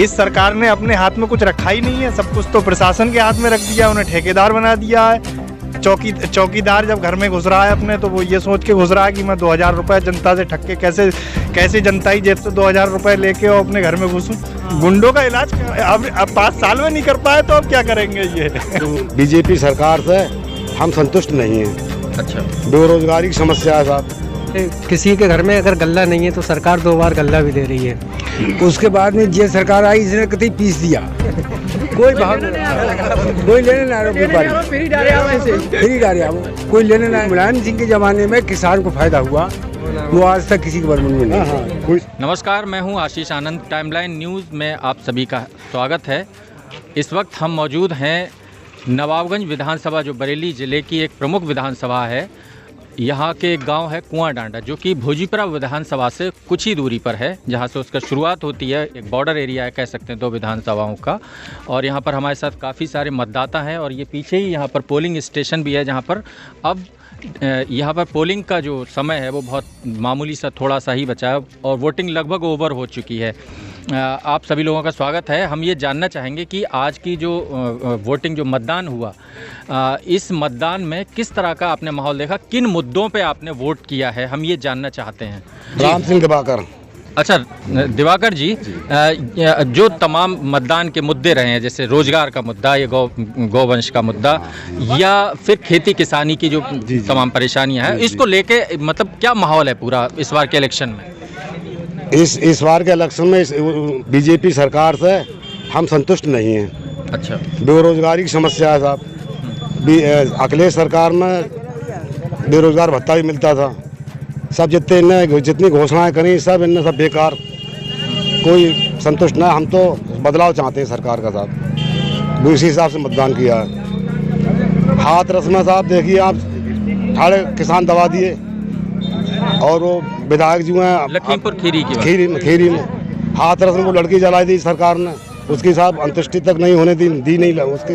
इस सरकार ने अपने हाथ में कुछ रखा ही नहीं है, सब कुछ तो प्रशासन के हाथ में रख दिया, उन्हें ठेकेदार बना दिया है। चौकीदार जब घर में घुस रहा है अपने, तो वो ये सोच के घुस रहा है कि मैं 2000 रुपये जनता से ठग के कैसे जनता ही जेब से 2000 रुपये लेके और अपने घर में घुसूं। गुंडों का इलाज अब 5 साल में नहीं कर पाए तो अब क्या करेंगे ये। बीजेपी सरकार से हम संतुष्ट नहीं हैं। अच्छा, बेरोजगारी की समस्या है साहब। किसी के घर में अगर गल्ला नहीं है तो सरकार 2 बार गल्ला भी दे रही है। उसके बाद में ये सरकार आई, इसने कतई पीस दिया, कोई भाव कोई लेने ना फ्री डाले, कोई लेने ना। मुलायम सिंह के जमाने में किसान को फायदा हुआ, वो आज तक किसी के बरमन में नहीं। नमस्कार, मैं हूं आशीष आनंद। टाइमलाइन न्यूज़ में आप सभी का स्वागत है। इस वक्त हम मौजूद हैं नवाबगंज विधानसभा, जो बरेली ज़िले की एक प्रमुख विधानसभा है। यहाँ के एक गांव है कुआं डांडा, जो कि भोजीपुरा विधानसभा से कुछ ही दूरी पर है, जहाँ से उसका शुरुआत होती है। एक बॉर्डर एरिया है, कह सकते हैं, 2 विधानसभाओं का। और यहाँ पर हमारे साथ काफ़ी सारे मतदाता हैं, और ये पीछे ही यहाँ पर पोलिंग स्टेशन भी है, जहाँ पर अब यहाँ पर पोलिंग का जो समय है वो बहुत मामूली सा थोड़ा सा ही बचा है, और वोटिंग लगभग ओवर हो चुकी है। आप सभी लोगों का स्वागत है। हम ये जानना चाहेंगे कि आज की जो वोटिंग, जो मतदान हुआ, इस मतदान में किस तरह का आपने माहौल देखा, किन मुद्दों पे आपने वोट किया है, हम ये जानना चाहते हैं। राम सिंह दिवाकर। अच्छा दिवाकर जी, जो तमाम मतदान के मुद्दे रहे हैं, जैसे रोजगार का मुद्दा, ये गौवंश का मुद्दा, या फिर खेती किसानी की जो तमाम परेशानियां हैं, इसको लेके मतलब क्या माहौल है पूरा इस बार के इलेक्शन में? इस बार के इलेक्शन में बीजेपी सरकार से हम संतुष्ट नहीं हैं। अच्छा, बेरोजगारी की समस्या है साहब। अखिलेश सरकार में बेरोजगार भत्ता भी मिलता था। सब जितनी घोषणाएं करी, सब इनने सब बेकार, कोई संतुष्ट ना। हम तो बदलाव चाहते हैं सरकार का साहब, उसी हिसाब से मतदान किया है। हाथ रस्म साहब देखिए आप, ठाड़े किसान दबा दिए, और वो विधायक जो हैं लखीमपुर खीरी में हाथ रस्म वो लड़की जलाई दी सरकार ने, उसकी साहब अंत्येष्टि तक नहीं होने दी नहीं उसकी।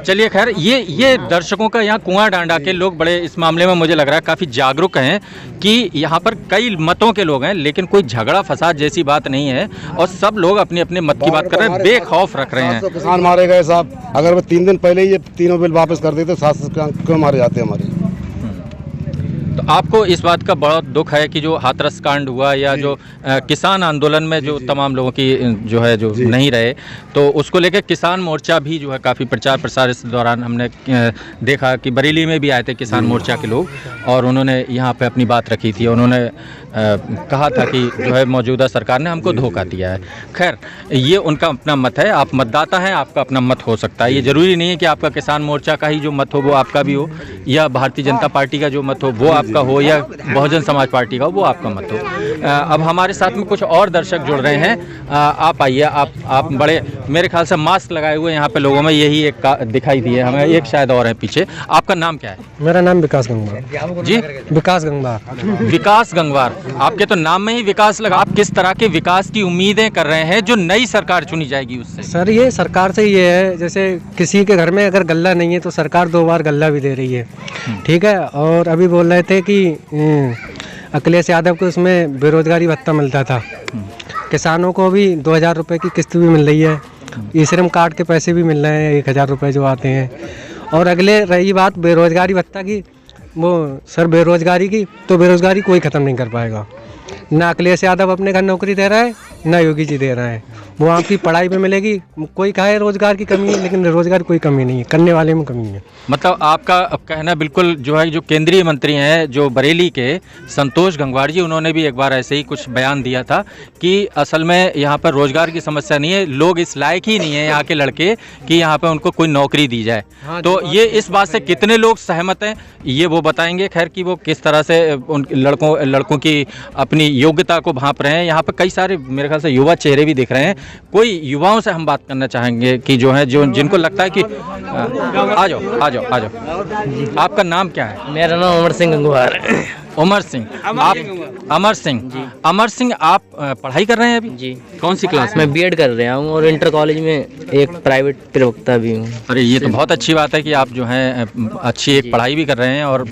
चलिए खैर, ये दर्शकों का, यहाँ कुआं डांडा के लोग बड़े इस मामले में मुझे लग रहा है काफ़ी जागरूक हैं कि यहाँ पर कई मतों के लोग हैं, लेकिन कोई झगड़ा फसाद जैसी बात नहीं है, और सब लोग अपने अपने मत की बात कर रहे हैं, बेखौफ रख रहे हैं। किसान मारे गए साहब, अगर वो 3 दिन पहले ही ये तीनों बिल वापस कर देते, 700 क्यों मारे जाते हमारे। तो आपको इस बात का बहुत दुख है कि जो हाथरस कांड हुआ, या जो किसान आंदोलन में जो तमाम लोगों की जो है जो नहीं रहे, तो उसको लेकर किसान मोर्चा भी जो है काफ़ी प्रचार प्रसार इस दौरान हमने देखा कि बरेली में भी आए थे किसान मोर्चा के लोग, और उन्होंने यहाँ पे अपनी बात रखी थी। उन्होंने कहा था कि जो है मौजूदा सरकार ने हमको धोखा दिया है। खैर, ये उनका अपना मत है, आप मतदाता हैं, आपका अपना मत हो सकता है। ये ज़रूरी नहीं है कि आपका किसान मोर्चा का ही जो मत हो वो आपका भी हो, या भारतीय जनता पार्टी का जो मत हो वो आपका हो, या बहुजन समाज पार्टी का हो वो आपका मत हो। अब हमारे साथ में कुछ और दर्शक जुड़ रहे हैं। आप आइए, आप बड़े मेरे ख्याल से मास्क लगाए हुए यहाँ पे लोगों में यही एक दिखाई दिए हमें, एक शायद और है पीछे। आपका नाम क्या है? मेरा नाम विकास गंगवार जी। विकास गंगवार। विकास गंगवार, आपके तो नाम में ही विकास लगा। आप किस तरह के विकास की उम्मीदें कर रहे हैं जो नई सरकार चुनी जाएगी उससे? सर, ये सरकार से ये है, जैसे किसी के घर में अगर गल्ला नहीं है तो सरकार 2 बार गल्ला भी दे रही है, ठीक है। और अभी बोल रहे थे कि अखिलेश यादव को उसमें बेरोजगारी भत्ता मिलता था, किसानों को भी 2000 रुपये की किस्त भी मिल रही है, ई श्रम कार्ड के पैसे भी मिल रहे हैं, 1000 रुपये जो आते हैं। और अगले रही बात बेरोजगारी भत्ता की, वो सर बेरोजगारी की, तो बेरोजगारी कोई ख़त्म नहीं कर पाएगा। ना अखिलेश यादव अपने घर नौकरी दे रहा है, ना योगी जी दे रहा है। वो आपकी पढ़ाई पे मिलेगी, कोई कहे रोजगार की कमी है, लेकिन रोजगार की कोई कमी नहीं है, करने वाले में कमी है। मतलब आपका कहना बिल्कुल जो है, जो केंद्रीय मंत्री हैं जो बरेली के संतोष गंगवार जी, उन्होंने भी एक बार ऐसे ही कुछ बयान दिया था कि असल में यहाँ पर रोजगार की समस्या नहीं है, लोग इस लायक ही नहीं है यहाँ के लड़के कि यहाँ पर उनको कोई नौकरी दी जाए। हाँ, तो ये इस बात से कितने लोग सहमत हैं ये वो बताएंगे। खैर कि वो किस तरह से उन लड़कों की अपनी योग्यता को भांप रहे हैं। यहाँ पर कई सारे मेरे ख्याल से युवा चेहरे भी दिख रहे हैं। कोई युवाओं से हम बात करना चाहेंगे कि जो है, जो जिनको लगता है कि आ जाओ। आपका नाम क्या है? मेरा नाम अमर सिंह गंगवार है। उमर सिंह, आप अमर सिंह आप पढ़ाई कर रहे हैं अभी? जी, कौन सी क्लास में? मैं बीएड कर रहा हूँ और इंटर कॉलेज में एक प्राइवेट प्रवक्ता भी हूँ। अरे ये तो बहुत अच्छी बात है कि आप जो है अच्छी एक पढ़ाई भी कर रहे हैं और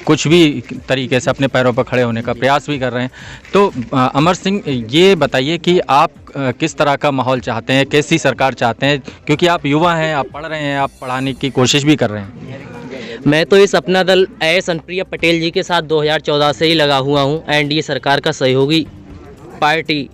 कुछ भी तरीके से अपने पैरों पर खड़े होने का प्रयास भी कर रहे हैं। तो अमर सिंह, ये बताइए कि आप किस तरह का माहौल चाहते हैं, कैसी सरकार चाहते हैं, क्योंकि आप युवा हैं, आप पढ़ रहे हैं, आप पढ़ाने की कोशिश भी कर रहे हैं। मैं तो इस अपना दल एस अनुप्रिया पटेल जी के साथ 2014 से ही लगा हुआ हूँ। एनडीए सरकार का सहयोगी पार्टी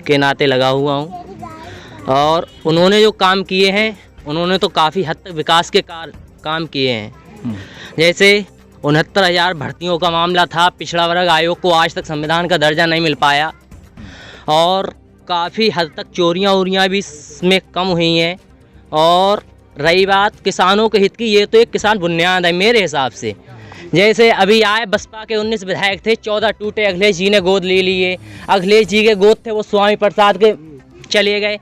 के नाते लगा हुआ हूँ और उन्होंने जो काम किए हैं, उन्होंने तो काफ़ी हद तक विकास के काम किए हैं। जैसे 69,000 भर्तियों का मामला था, पिछड़ा वर्ग आयोग को आज तक संविधान का दर्जा नहीं मिल पाया और काफ़ी हद तक चोरियाँ भी इसमें कम हुई हैं। और रही बात किसानों के हित की, ये तो एक किसान बुनियाद है मेरे हिसाब से। जैसे अभी आए बसपा के 19 विधायक थे, 14 टूटे, अखिलेश जी ने गोद ले लिए। अखिलेश जी के गोद थे वो स्वामी प्रसाद के चले गए,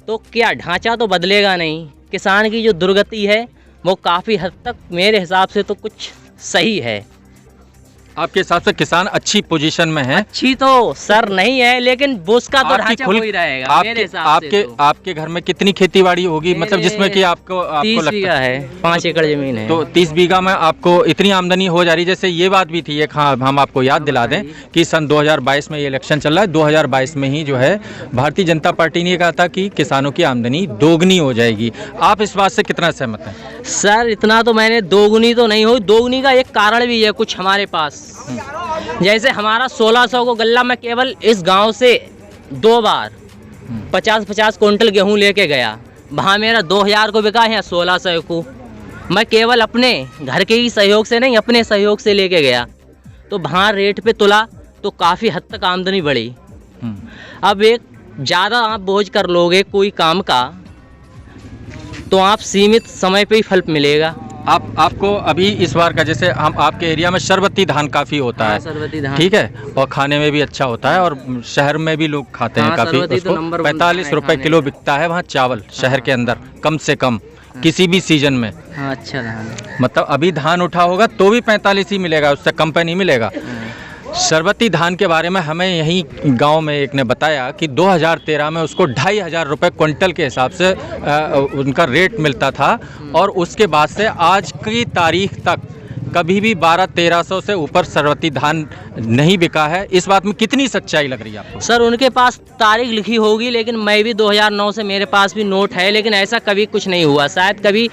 तो क्या ढांचा तो बदलेगा नहीं। किसान की जो दुर्गति है वो काफ़ी हद तक मेरे हिसाब से तो कुछ सही है। आपके हिसाब से किसान अच्छी पोजीशन में है? अच्छी तो सर नहीं है, लेकिन उसका तो ढांचा वही रहेगा मेरे हिसाब से। आपके घर में कितनी खेतीबाड़ी होगी, मतलब जिसमें कि आपको 30 बीघा है, 5 एकड़ जमीन है। तो 30 बीघा में आपको इतनी आमदनी हो जा रही। जैसे ये बात भी थी, एक हम आपको याद दिला दें कि सन 2022 में ये इलेक्शन चल रहा है, 2022 में ही जो है भारतीय जनता पार्टी ने कहा था कि किसानों की आमदनी दोगुनी हो जाएगी। आप इस बात से कितना सहमत हैं? सर इतना तो मैंने दोगुनी तो नहीं हुई, दोगुनी का एक कारण भी है कुछ हमारे पास। जैसे हमारा 1600 को गल्ला में केवल इस गांव से 2 बार 50-50 कुंटल गेहूं लेके गया, वहाँ मेरा 2000 को बिका है, 1600 को मैं केवल अपने घर के ही सहयोग से नहीं, अपने सहयोग से लेके गया, तो वहाँ रेट पे तुला तो काफ़ी हद तक आमदनी बढ़ी। अब एक ज़्यादा आप बोझ कर लोगे कोई काम का तो आप सीमित समय पे ही फल मिलेगा। आपको अभी इस बार का, जैसे हम आपके एरिया में शरबती धान काफ़ी होता है, शरबती धान, ठीक है, और खाने में भी अच्छा होता है और शहर में भी लोग खाते हैं काफ़ी। उसको 45 रुपए किलो बिकता है वहाँ चावल शहर के अंदर, कम से कम किसी भी सीजन में। अच्छा धान, मतलब अभी धान उठा होगा तो भी 45 ही मिलेगा, उससे कम पे नहीं मिलेगा। शरबती धान के बारे में हमें यहीं गांव में एक ने बताया कि 2013 में उसको 2,500 रुपये क्विंटल के हिसाब से उनका रेट मिलता था और उसके बाद से आज की तारीख तक कभी भी 1200-1300 से ऊपर शरबती धान नहीं बिका है। इस बात में कितनी सच्चाई लग रही है आपको? सर उनके पास तारीख लिखी होगी, लेकिन मैं भी 2009 से मेरे पास भी नोट है, लेकिन ऐसा कभी कुछ नहीं हुआ। शायद कभी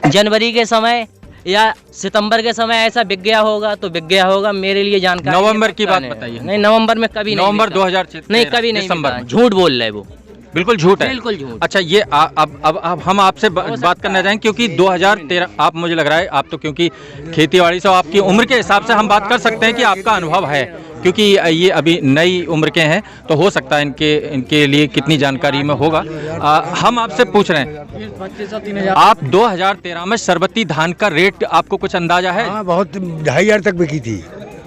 जनवरी के समय या सितंबर के समय ऐसा बिक गया होगा तो बिक गया होगा, मेरे लिए जानकारी। नवंबर की बात बताइए। नहीं, नवंबर में कभी नहीं, नवंबर 2013 नहीं, कभी नहीं, दिसंबर। झूठ बोल रहे वो, बिल्कुल झूठ है, बिल्कुल झूठ। अच्छा, ये अब हम आपसे बात करना चाहेंगे क्योंकि 2013 आप, मुझे लग रहा है आप तो क्योंकि खेतीबाड़ी से आपकी उम्र के हिसाब से हम बात कर सकते हैं कि आपका अनुभव है, क्योंकि ये अभी नई उम्र के हैं तो हो सकता है इनके लिए कितनी जानकारी में होगा। हम आपसे पूछ रहे हैं, आप 2013 में शरबती धान का रेट आपको कुछ अंदाजा है? हाँ, बहुत 2,500 तक बिकी थी।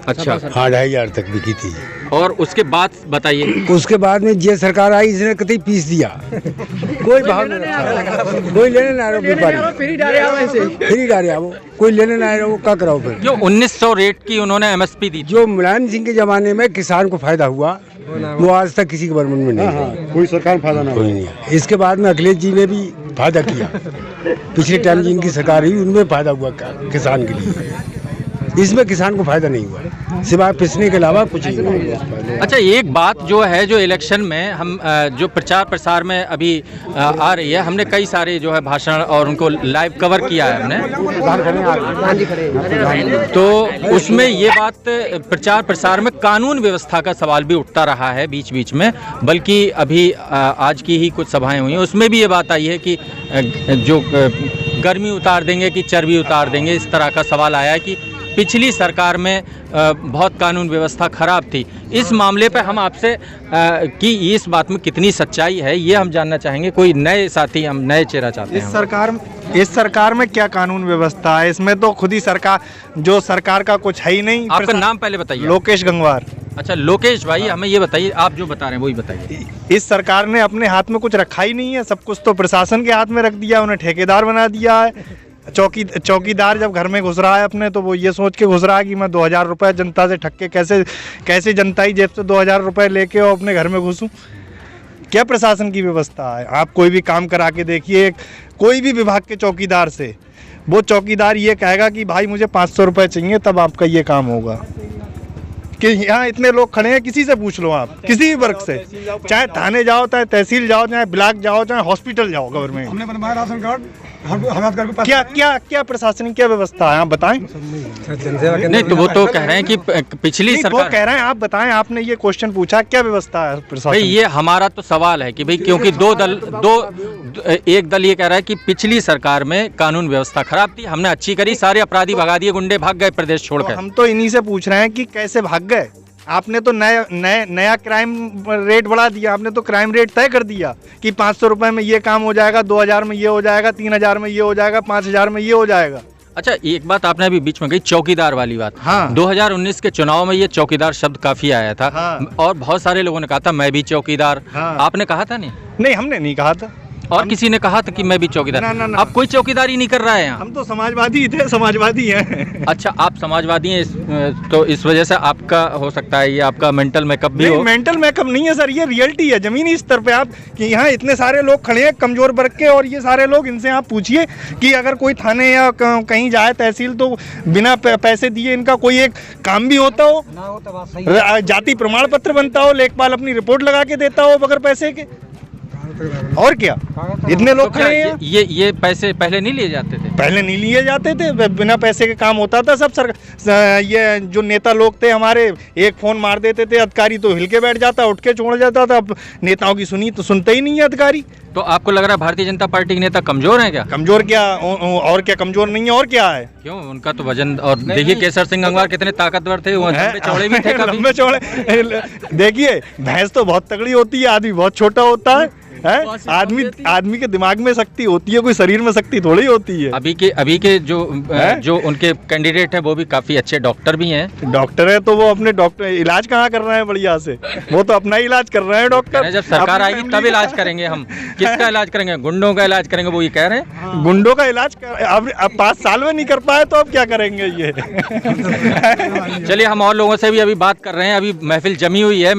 अच्छा, हाँ 2,500 तक बिकी थी। और उसके बाद बताइए। उसके बाद में ये सरकार आई, इसने कतई पीस दिया, कोई भाव नहीं रखा, कोई लेने ना रहा, फ्री डाले वो, कोई लेने ना रहा, वो क्या कराओ फिर। जो 1900 रेट की उन्होंने MSP दी, जो मुलायम सिंह के जमाने में किसान को फायदा हुआ वो आज तक किसी गवर्नमेंट में नहीं, कोई सरकार फायदा ना हुई नहीं। इसके बाद में अखिलेश जी ने भी फायदा किया, पिछले टाइम जिनकी सरकार हुई उनमें फायदा हुआ किसान के लिए, इसमें किसान को फायदा नहीं हुआ सिवाय पिसने के अलावा कुछ नहीं। अच्छा, एक बात जो है, जो इलेक्शन में हम जो प्रचार प्रसार में अभी आ रही है, हमने कई सारे जो है भाषण और उनको लाइव कवर किया है हमने, तो उसमें ये बात प्रचार प्रसार में कानून व्यवस्था का सवाल भी उठता रहा है बीच बीच में, बल्कि अभी आज की ही कुछ सभाएं हुई हैं उसमें भी ये बात आई है कि जो गर्मी उतार देंगे कि चर्बी उतार देंगे, इस तरह का सवाल आया है कि पिछली सरकार में बहुत कानून व्यवस्था खराब थी। इस मामले पे हम आपसे कि इस बात में कितनी सच्चाई है ये हम जानना चाहेंगे। कोई नए साथी, हम नए चेहरा चाहते हैं। इस सरकार में क्या कानून व्यवस्था है? इसमें तो खुद ही सरकार का कुछ है ही नहीं। आपका नाम पहले बताइए। लोकेश गंगवार। अच्छा लोकेश भाई, हमें ये बताइए, आप जो बता रहे हैं वही बताइए। इस सरकार ने अपने हाथ में कुछ रखा ही नहीं है, सब कुछ तो प्रशासन के हाथ में रख दिया, उन्हें ठेकेदार बना दिया है। चौकीदार जब घर में घुस रहा है अपने, तो वो ये सोच के घुस रहा है कि मैं 2000 रुपये जनता से ठग के कैसे जनता ही जेब से 2000 रुपये लेके और अपने घर में घुसूं। क्या प्रशासन की व्यवस्था है? आप कोई भी काम करा के देखिए कोई भी विभाग के चौकीदार से, वो चौकीदार ये कहेगा कि भाई मुझे 500 रुपये चाहिए, तब आपका ये काम होगा। कि यहाँ इतने लोग खड़े हैं, किसी से पूछ लो आप, किसी भी वर्ग से, चाहे थाने जाओ, चाहे तहसील जाओ, चाहे ब्लॉक जाओ, चाहे हॉस्पिटल जाओ गवर्नमेंट। हमने बनवाया राशन कार्ड, क्या प्रशासनिक क्या व्यवस्था है आप बताएं? नहीं तो वो तो कह रहे हैं कि पिछली सरकार, वो कह रहे हैं, आप बताएं, आपने ये क्वेश्चन पूछा क्या व्यवस्था है प्रशासन? भाई ये हमारा तो सवाल है कि भाई क्योंकि एक दल ये कह रहा है कि पिछली सरकार में कानून व्यवस्था खराब थी, हमने अच्छी करी, सारे अपराधी भगा दिए, गुंडे भाग गए प्रदेश छोड़कर। हम तो इन्हीं से पूछ रहे हैं कि कैसे भाग गए? आपने तो नया क्राइम रेट बढ़ा दिया, आपने तो क्राइम रेट तय कर दिया कि 500 रुपये में ये काम हो जाएगा, 2000 में ये हो जाएगा, 3000 में ये हो जाएगा, 5000 में ये हो जाएगा। अच्छा, एक बात आपने अभी बीच में कही, चौकीदार वाली बात। हाँ। 2019 के चुनाव में ये चौकीदार शब्द काफी आया था। हाँ। और बहुत सारे लोगों ने कहा था मैं भी चौकीदार। हाँ। आपने कहा था नहीं, हमने नहीं कहा था। और किसी ने कहा था कि मैं भी चौकीदार? ना। अब कोई चौकीदारी नहीं कर रहा है यहाँ। हम तो समाजवादी थे, समाजवादी हैं। अच्छा, आप समाजवादी हैं, तो इस वजह से आपका हो सकता है ये आपका मेंटल मेकअप भी हो। मेंटल मेकअप नहीं है सर, ये रियलिटी है जमीनी स्तर पे। आप कि यहाँ इतने सारे लोग खड़े हैं कमजोर वर्ग के, और ये सारे लोग, इनसे आप पूछिए कि अगर कोई थाने या कहीं जाए तहसील, तो बिना पैसे दिए इनका कोई एक काम भी होता हो, जाति प्रमाण पत्र बनता हो, लेखपाल अपनी रिपोर्ट लगा के देता हो बगैर पैसे के, और क्या? इतने लोग खड़े हैं। ये पैसे पहले नहीं लिए जाते थे? पहले नहीं लिए जाते थे, बिना पैसे के काम होता था सब। ये जो नेता लोग थे हमारे, एक फोन मार देते थे अधिकारी तो हिल के बैठ जाता, उठ के छोड़ जाता था। अब नेताओं की सुनी तो सुनते ही नहीं है अधिकारी। तो आपको लग रहा है भारतीय जनता पार्टी के नेता कमजोर हैं क्या? कमजोर क्या, और क्या कमजोर नहीं है, और क्या है? क्यों, उनका तो वजन, और देखिए केसर सिंह गंगवार कितने ताकतवर थे, वो लंबे चौड़े भी थे काफी। लंबे चौड़े, देखिए भैंस तो बहुत तगड़ी होती है, आदमी बहुत छोटा होता है। आदमी के दिमाग में शक्ति होती है, कोई शरीर में शक्ति थोड़ी होती है। अभी के जो उनके कैंडिडेट हैं वो भी काफी अच्छे डॉक्टर भी हैं। डॉक्टर है तो वो अपने डॉक्टर इलाज कहाँ कर रहे हैं बढ़िया से? वो तो अपना इलाज कर रहे हैं डॉक्टर। जब सरकार आएगी तब इलाज करेंगे हम। किसका इलाज करेंगे? गुंडों का इलाज करेंगे, वो ये कह रहे हैं। गुंडों का इलाज अब 5 साल में नहीं कर पाए तो अब क्या करेंगे ये? चलिए, हम और लोगों से भी अभी बात कर रहे हैं, अभी महफिल जमी हुई है।